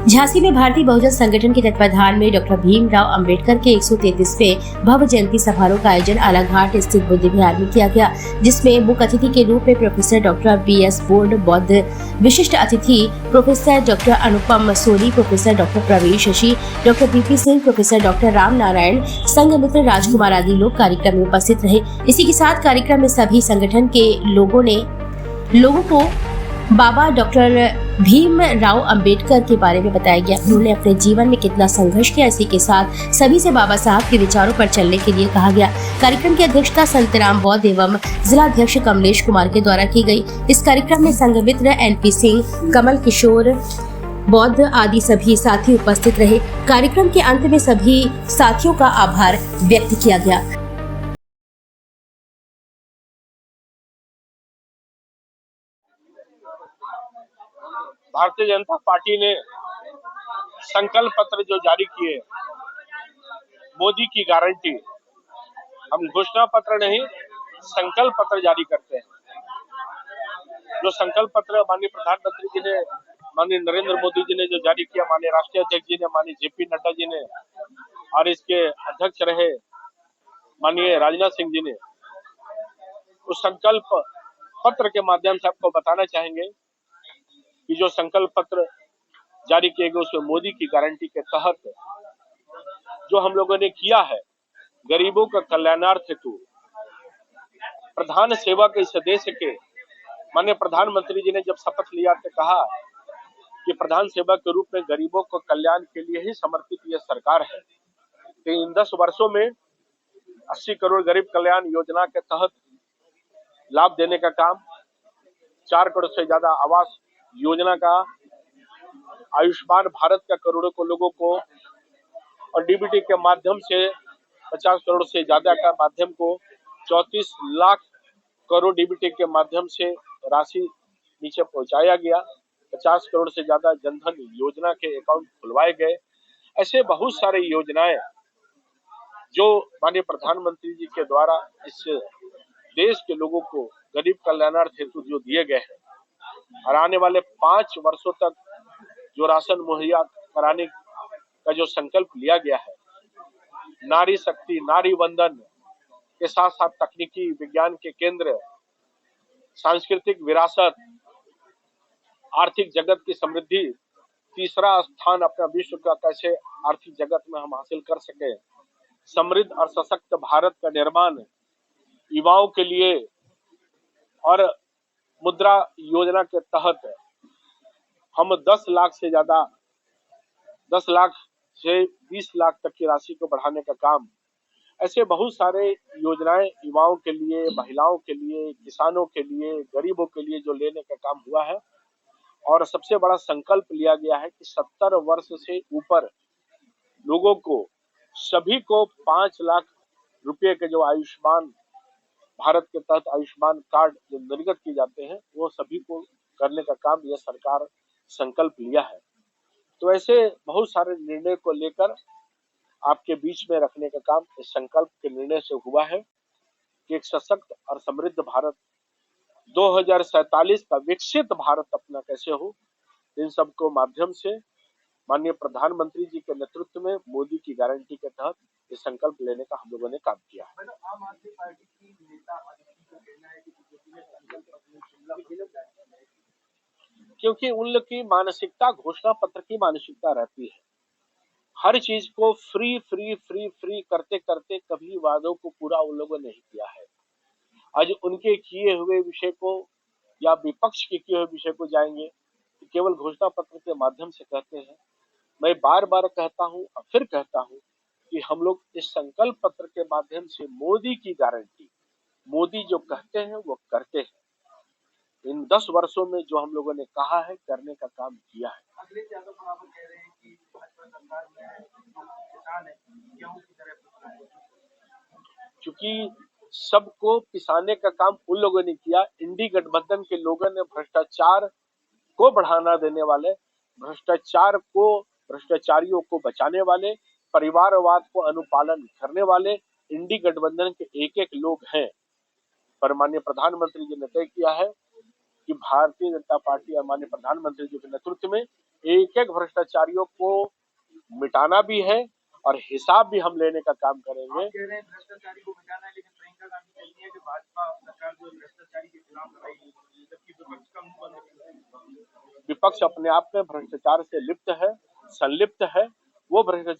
झांसी में भारतीय बहुजन संगठन के तत्वाधान में डॉक्टर भीमराव अंबेडकर के 133वें भव्य जयंती समारोह का आयोजन आलाघाट स्थित बुद्ध विहार में किया गया, जिसमें मुख्य अतिथि के रूप में प्रोफेसर डॉक्टर BS बोर्ड बौद्ध, विशिष्ट अतिथि professor doctor Anupam Soni, professor doctor Praveen Shashi, doctor BP Singh, professor doctor Ram Narayan, Sangh Mitra राजकुमार आदि लोग कार्यक्रम में उपस्थित रहे। इसी के साथ कार्यक्रम में सभी संगठन के लोगों को बाबा डॉक्टर भीमराव अंबेडकर के बारे में बताया गया। उन्होंने अपने जीवन में कितना संघर्ष किया, इसी के साथ सभी से बाबा साहब के विचारों पर चलने के लिए कहा गया। कार्यक्रम की अध्यक्षता संतराम बौद्ध एवं जिलाध्यक्ष कमलेश कुमार के द्वारा की गई। इस कार्यक्रम में संघ मित्र NP सिंह, कमल किशोर बौद्ध आदि सभी साथी उपस्थित रहे। कार्यक्रम के अंत में सभी साथियों का आभार व्यक्त किया गया। भारतीय जनता पार्टी ने संकल्प पत्र जो जारी किए, मोदी की गारंटी, हम घोषणा पत्र नहीं संकल्प पत्र जारी करते हैं। जो संकल्प पत्र माननीय प्रधानमंत्री जी ने, माननीय नरेंद्र मोदी जी ने जो जारी किया, माननीय राष्ट्रीय अध्यक्ष जी ने, माननीय JP नड्डा जी ने और इसके अध्यक्ष रहे माननीय राजनाथ सिंह जी ने, उस संकल्प पत्र के माध्यम से आपको बताना चाहेंगे कि जो संकल्प पत्र जारी किए गए उसमें मोदी की गारंटी के तहत जो हम लोगों ने किया है, गरीबों का कल्याणार्थ हेतु प्रधान सेवा के इस देश के माननीय प्रधानमंत्री जी ने जब शपथ लिया तो कहा कि प्रधान सेवा के रूप में गरीबों को कल्याण के लिए ही समर्पित यह सरकार है। तो इन 10 वर्षों में 80 करोड़ गरीब कल्याण योजना के तहत लाभ देने का काम, 4 करोड़ से ज्यादा आवास योजना का, आयुष्मान भारत का करोड़ों को लोगों को, और DBT के माध्यम से 50 करोड़ से ज्यादा का माध्यम को 34 लाख करोड़ DBT के माध्यम से राशि नीचे पहुंचाया गया। 50 करोड़ से ज्यादा जनधन योजना के अकाउंट खुलवाए गए। ऐसे बहुत सारे योजनाएं जो माननीय प्रधानमंत्री जी के द्वारा इस देश के लोगों को गरीब कल्याणार्थ हेतु जो दिए गए हैं, और आने वाले 5 वर्षों तक जो राशन मुहैया कराने का जो संकल्प लिया गया है, नारी शक्ति, नारी वंदन के साथ साथ तकनीकी विज्ञान के केंद्र, सांस्कृतिक विरासत, आर्थिक जगत की समृद्धि, तीसरा स्थान अपना विश्व का कैसे आर्थिक जगत में हम हासिल कर सके, समृद्ध और सशक्त भारत का निर्माण युवाओं के लिए, और मुद्रा योजना के तहत हम 10 लाख से 20 लाख तक की राशि को बढ़ाने का काम, ऐसे बहुत सारे योजनाएं युवाओं के लिए, महिलाओं के लिए, किसानों के लिए, गरीबों के लिए जो लेने का काम हुआ है। और सबसे बड़ा संकल्प लिया गया है कि 70 वर्ष से ऊपर लोगों को, सभी को 5 लाख रुपए के जो आयुष्मान भारत के तहत आयुष्मान कार्ड जो निर्गत किए जाते हैं, वो सभी को करने का काम यह सरकार संकल्प लिया है। तो ऐसे बहुत सारे निर्णय को लेकर आपके बीच में रखने का काम इस संकल्प के निर्णय से हुआ है कि एक सशक्त और समृद्ध भारत, 2047 का विकसित भारत अपना कैसे हो, इन सब को माध्यम से माननीय प्रधानमंत्री जी के नेतृत्व में मोदी की गारंटी के तहत इस संकल्प लेने का हम लोगों ने काम किया है। आम आदमी पार्टी की नेता का कहना है कि बीजेपी ने संकल्प अपने शिमला क्योंकि उन लोग की मानसिकता घोषणा पत्र की मानसिकता रहती है। हर चीज को फ्री करते करते कभी वादों को पूरा उन लोगों ने नहीं किया है। आज उनके किए हुए विषय को या विपक्ष के किए हुए विषय को जाएंगे तो केवल घोषणा पत्र के माध्यम से कहते हैं। मैं बार बार कहता हूं और फिर कहता हूं कि हम लोग इस संकल्प पत्र के माध्यम से मोदी की गारंटी, मोदी जो कहते हैं वो करते हैं। इन 10 वर्षों में जो हम लोगों ने कहा है करने का काम किया है। अखिलेश यादव बराबर कह रहे हैं कि भाजपा सरकार में किसान है गेहूं की तरह, क्योंकि सबको पिसाने का काम उन लोगों ने किया। इंडी गठबंधन के लोगों ने भ्रष्टाचार को बढ़ाना देने वाले, भ्रष्टाचारियों को बचाने वाले, परिवारवाद को अनुपालन करने वाले इंडी गठबंधन के एक लोग हैं। पर माननीय प्रधानमंत्री जी ने तय किया है कि भारतीय जनता पार्टी और माननीय प्रधानमंत्री जी के नेतृत्व में एक एक भ्रष्टाचारियों को मिटाना भी है और हिसाब भी हम लेने का काम करेंगे। आप कह रहे हैं भ्रष्टाचारी को मिटाना है, लेकिन प्रियंका गांधी कहती है कि भाजपा सरकार जो है भ्रष्टाचारी के खिलाफ लड़ाई लड़ेगी, जबकि विपक्ष का मुंह बंद है। विपक्ष अपने आप में भ्रष्टाचार से लिप्त है, संलिप्त है। वो भ्रष्टाचार